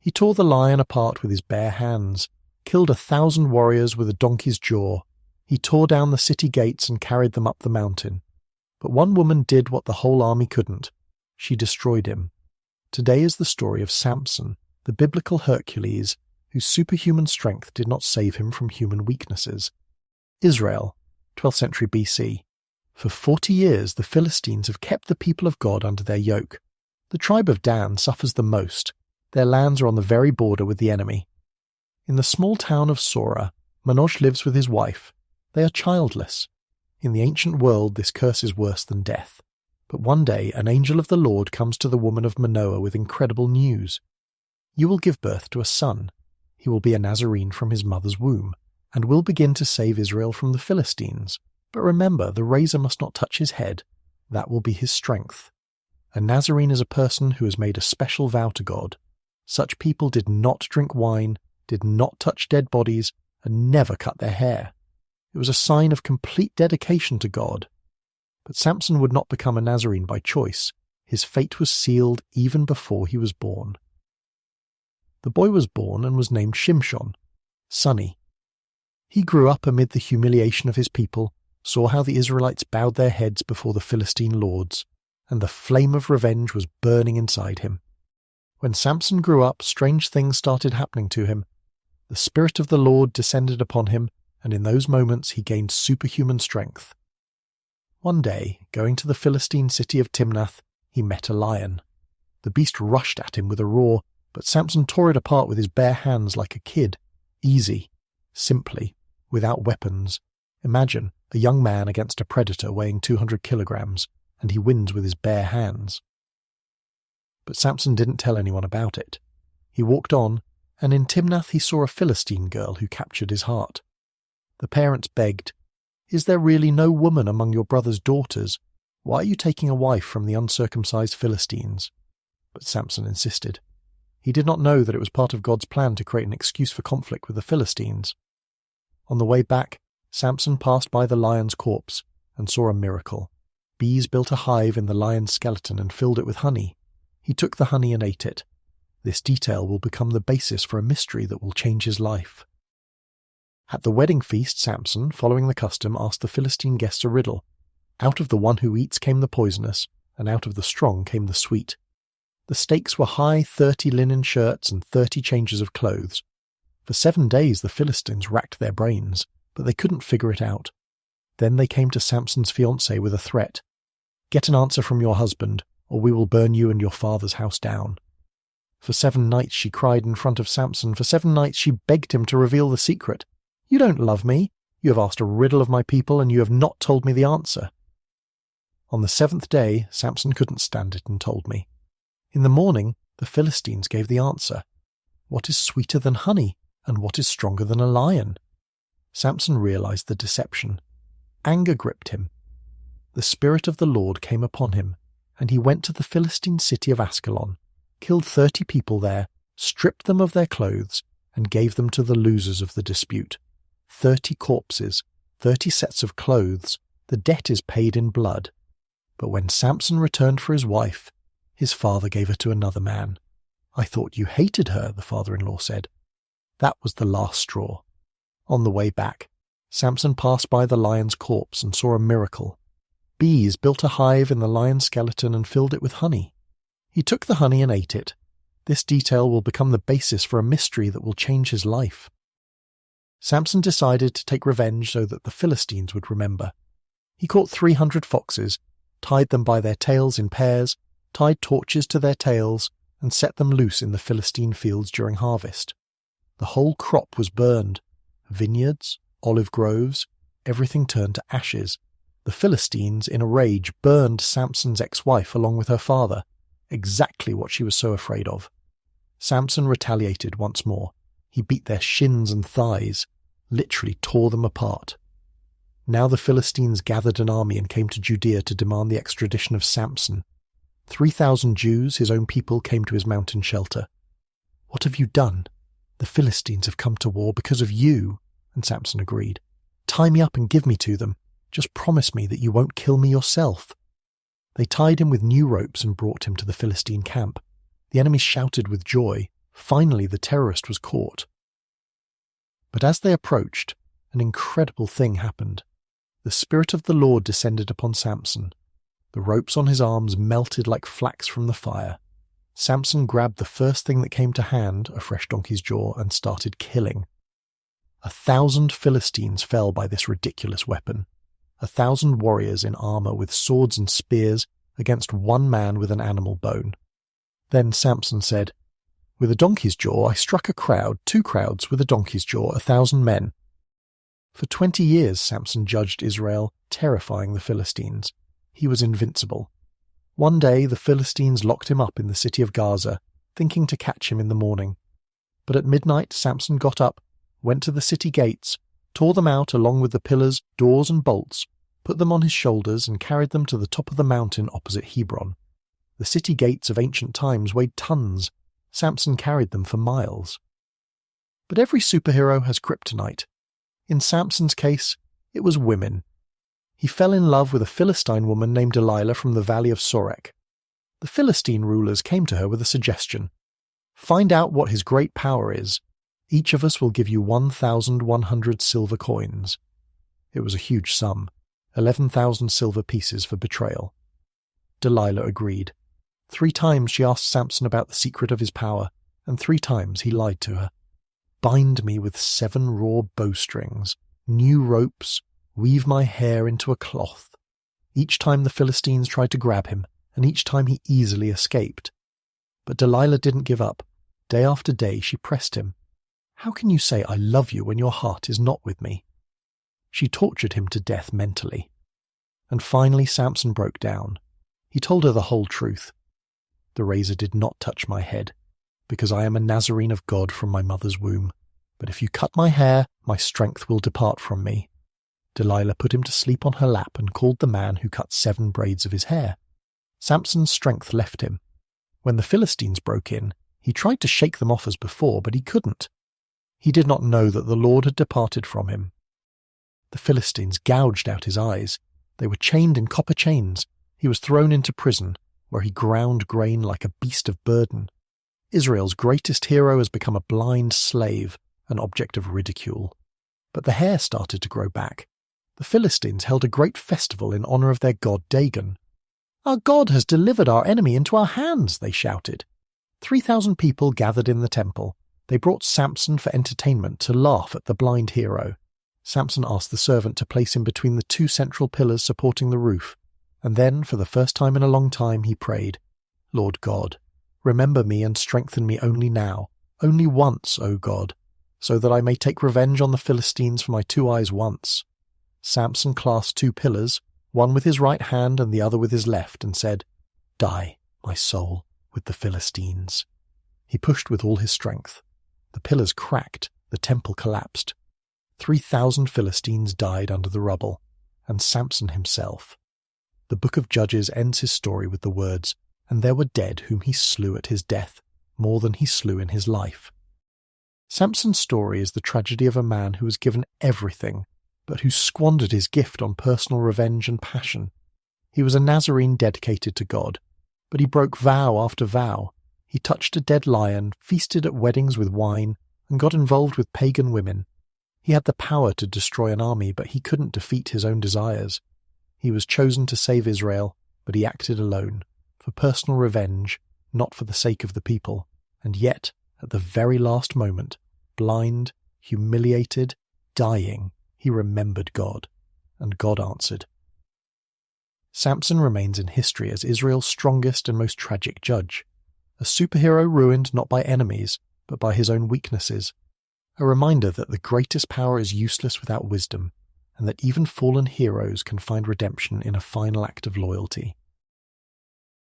He tore the lion apart with his bare hands, killed 1,000 warriors with a donkey's jaw. He tore down the city gates and carried them up the mountain. But one woman did what the whole army couldn't. She destroyed him. Today is the story of Samson, the biblical Hercules, whose superhuman strength did not save him from human weaknesses. Israel, 12th century BC. For 40 years the Philistines have kept the people of God under their yoke. The tribe of Dan suffers the most. Their lands are on the very border with the enemy. In the small town of Sora, Manoah lives with his wife. They are childless. In the ancient world this curse is worse than death. But one day an angel of the Lord comes to the woman of Manoah with incredible news. You will give birth to a son. He will be a Nazarene from his mother's womb, and will begin to save Israel from the Philistines. But remember, the razor must not touch his head. That will be his strength. A Nazarene is a person who has made a special vow to God. Such people did not drink wine, did not touch dead bodies, and never cut their hair. It was a sign of complete dedication to God. But Samson would not become a Nazarene by choice. His fate was sealed even before he was born. The boy was born and was named Shimshon, Sonny. He grew up amid the humiliation of his people, saw how the Israelites bowed their heads before the Philistine lords, and the flame of revenge was burning inside him. When Samson grew up, strange things started happening to him. The Spirit of the Lord descended upon him, and in those moments he gained superhuman strength. One day, going to the Philistine city of Timnath, he met a lion. The beast rushed at him with a roar, but Samson tore it apart with his bare hands like a kid. Easy. Simply. Without weapons. Imagine a young man against a predator weighing 200 kilograms, and he wins with his bare hands. But Samson didn't tell anyone about it. He walked on, and in Timnath he saw a Philistine girl who captured his heart. The parents begged, "Is there really no woman among your brother's daughters? Why are you taking a wife from the uncircumcised Philistines?" But Samson insisted. He did not know that it was part of God's plan to create an excuse for conflict with the Philistines. On the way back, Samson passed by the lion's corpse and saw a miracle. Bees built a hive in the lion's skeleton and filled it with honey. He took the honey and ate it. This detail will become the basis for a mystery that will change his life. At the wedding feast, Samson, following the custom, asked the Philistine guests a riddle. Out of the one who eats came the poisonous, and out of the strong came the sweet. The stakes were high, 30 linen shirts and 30 changes of clothes. For 7 days the Philistines racked their brains, but they couldn't figure it out. Then they came to Samson's fiancée with a threat. "Get an answer from your husband, or we will burn you and your father's house down." For 7 nights she cried in front of Samson. For 7 nights she begged him to reveal the secret. "You don't love me. You have asked a riddle of my people, and you have not told me the answer." On the 7th day, Samson couldn't stand it and told me. In the morning, the Philistines gave the answer. What is sweeter than honey, and what is stronger than a lion? Samson realized the deception. Anger gripped him. The Spirit of the Lord came upon him, and he went to the Philistine city of Ascalon, killed 30 people there, stripped them of their clothes, and gave them to the losers of the dispute. 30 corpses, 30 sets of clothes, the debt is paid in blood. But when Samson returned for his wife, his father gave her to another man. "I thought you hated her," the father-in-law said. That was the last straw. On the way back, Samson passed by the lion's corpse and saw a miracle. Bees built a hive in the lion's skeleton and filled it with honey. He took the honey and ate it. This detail will become the basis for a mystery that will change his life. Samson decided to take revenge so that the Philistines would remember. He caught 300 foxes, tied them by their tails in pairs, tied torches to their tails, and set them loose in the Philistine fields during harvest. The whole crop was burned. Vineyards, olive groves, everything turned to ashes. The Philistines, in a rage, burned Samson's ex-wife along with her father, exactly what she was so afraid of. Samson retaliated once more. He beat their shins and thighs, literally tore them apart. Now the Philistines gathered an army and came to Judea to demand the extradition of Samson. 3,000 Jews, his own people, came to his mountain shelter. "What have you done? The Philistines have come to war because of you," and Samson agreed. "Tie me up and give me to them. Just promise me that you won't kill me yourself." They tied him with new ropes and brought him to the Philistine camp. The enemy shouted with joy, Finally, the terrorist was caught. But as they approached, an incredible thing happened. The Spirit of the Lord descended upon Samson. The ropes on his arms melted like flax from the fire. Samson grabbed the first thing that came to hand, a fresh donkey's jaw, and started killing. 1,000 Philistines fell by this ridiculous weapon. 1,000 warriors in armor with swords and spears against one man with an animal bone. Then Samson said, "With a donkey's jaw I struck a crowd, 2 crowds with a donkey's jaw, 1,000 men." For 20 years Samson judged Israel, terrifying the Philistines. He was invincible. One day the Philistines locked him up in the city of Gaza, thinking to catch him in the morning. But at midnight Samson got up, went to the city gates, tore them out along with the pillars, doors and bolts, put them on his shoulders and carried them to the top of the mountain opposite Hebron. The city gates of ancient times weighed tons. Samson carried them for miles. But every superhero has kryptonite. In Samson's case, it was women. He fell in love with a Philistine woman named Delilah from the valley of Sorek. The Philistine rulers came to her with a suggestion. "Find out what his great power is. Each of us will give you 1,100 silver coins." It was a huge sum, 11,000 silver pieces for betrayal. Delilah agreed. 3 times she asked Samson about the secret of his power, and 3 times he lied to her. "Bind me with 7 raw bowstrings, new ropes, weave my hair into a cloth." Each time the Philistines tried to grab him, and each time he easily escaped. But Delilah didn't give up. Day after day she pressed him. "How can you say I love you when your heart is not with me?" She tortured him to death mentally. And finally Samson broke down. He told her the whole truth. "The razor did not touch my head, because I am a Nazarene of God from my mother's womb. But if you cut my hair, my strength will depart from me." Delilah put him to sleep on her lap and called the man who cut 7 braids of his hair. Samson's strength left him. When the Philistines broke in, he tried to shake them off as before, but he couldn't. He did not know that the Lord had departed from him. The Philistines gouged out his eyes. They were chained in copper chains. He was thrown into prison, where he ground grain like a beast of burden. Israel's greatest hero has become a blind slave, an object of ridicule. But the hair started to grow back. The Philistines held a great festival in honor of their god Dagon. "Our god has delivered our enemy into our hands," they shouted. 3,000 people gathered in the temple. They brought Samson for entertainment to laugh at the blind hero. Samson asked the servant to place him between the 2 central pillars supporting the roof, and then, for the first time in a long time, he prayed, "Lord God, remember me and strengthen me only now, only once, O God, so that I may take revenge on the Philistines for my 2 eyes once." Samson clasped 2 pillars, one with his right hand and the other with his left, and said, "Die, my soul, with the Philistines." He pushed with all his strength. The pillars cracked, the temple collapsed. 3,000 Philistines died under the rubble, and Samson himself. The book of Judges ends his story with the words, "And there were dead whom he slew at his death, more than he slew in his life." Samson's story is the tragedy of a man who was given everything, but who squandered his gift on personal revenge and passion. He was a Nazarene dedicated to God, but he broke vow after vow. He touched a dead lion, feasted at weddings with wine, and got involved with pagan women. He had the power to destroy an army, but he couldn't defeat his own desires. He was chosen to save Israel, but he acted alone, for personal revenge, not for the sake of the people. And yet, at the very last moment, blind, humiliated, dying, he remembered God, and God answered. Samson remains in history as Israel's strongest and most tragic judge, a superhero ruined not by enemies, but by his own weaknesses, a reminder that the greatest power is useless without wisdom, and that even fallen heroes can find redemption in a final act of loyalty.